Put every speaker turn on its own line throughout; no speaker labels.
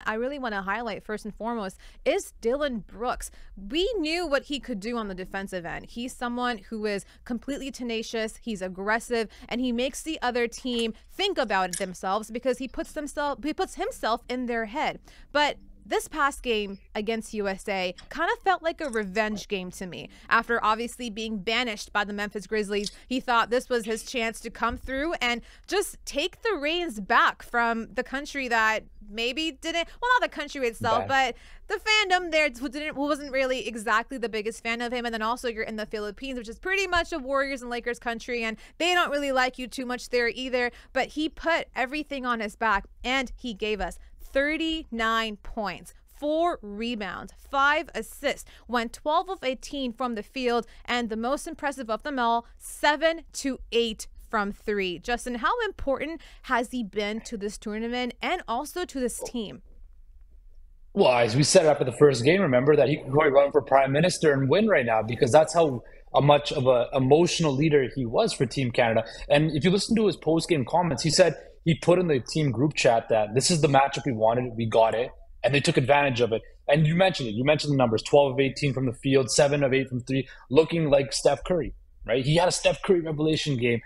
I really want to highlight first and foremost is Dillon Brooks. We knew what he could do on the defensive end. He's someone who is completely tenacious, he's aggressive, and he makes the other team think about it themselves because he puts himself in their head. But this past game against USA kind of felt like a revenge game to me. After obviously being banished by the Memphis Grizzlies, he thought this was his chance to come through and just take the reins back from the country that maybe didn't, well, not the country itself, but the fandom there wasn't really exactly the biggest fan of him. And then also you're in the Philippines, which is pretty much a Warriors and Lakers country, and they don't really like you too much there either. But he put everything on his back, and he gave us 39 points, 4 rebounds, 5 assists, went 12 of 18 from the field, and the most impressive of them all, 7 to 8 from 3. Justin, how important has he been to this tournament and also to this team?
Well, as we set it up at the first game, remember that he could probably run for prime minister and win right now because that's how much of an emotional leader he was for Team Canada. And if you listen to his post-game comments, he said he put in the team group chat that this is the matchup we wanted, we got it, and they took advantage of it. And you mentioned it. You mentioned the numbers, 12 of 18 from the field, 7 of 8 from 3, looking like Steph Curry, right? He had a Steph Curry revelation game.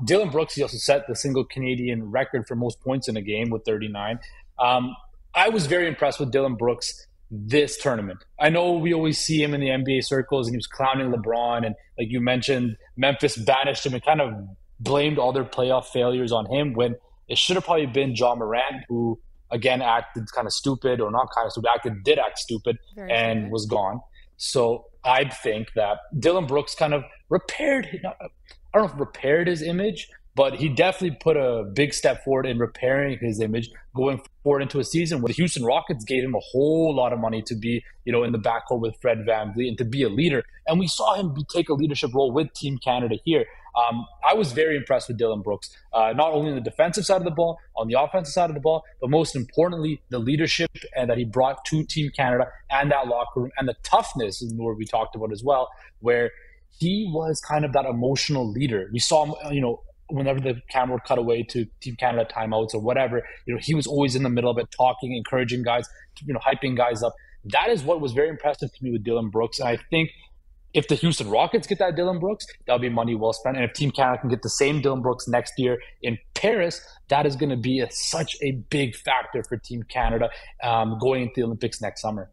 Dillon Brooks, he also set the single Canadian record for most points in a game with 39. I was very impressed with Dillon Brooks this tournament. I know we always see him in the NBA circles and he was clowning LeBron, and like you mentioned, Memphis banished him and kind of blamed all their playoff failures on him when it should have probably been John Morant, who again acted kind of stupid, or not kind of stupid, did act stupid and was gone. So I think that Dillon Brooks kind of repaired, I don't know if repaired his image, but he definitely put a big step forward in repairing his image going forward into a season where the Houston Rockets gave him a whole lot of money to be, in the backcourt with Fred VanVleet and to be a leader. And we saw him take a leadership role with Team Canada here. I was very impressed with Dillon Brooks, not only on the defensive side of the ball, on the offensive side of the ball, but most importantly, the leadership and that he brought to Team Canada and that locker room, and the toughness is where we talked about as well, where he was kind of that emotional leader. We saw him, whenever the camera would cut away to Team Canada timeouts or whatever, he was always in the middle of it, talking, encouraging guys, hyping guys up. That is what was very impressive to me with Dillon Brooks. And I think if the Houston Rockets get that Dillon Brooks, that'll be money well spent. And if Team Canada can get the same Dillon Brooks next year in Paris, that is going to be such a big factor for Team Canada going into the Olympics next summer.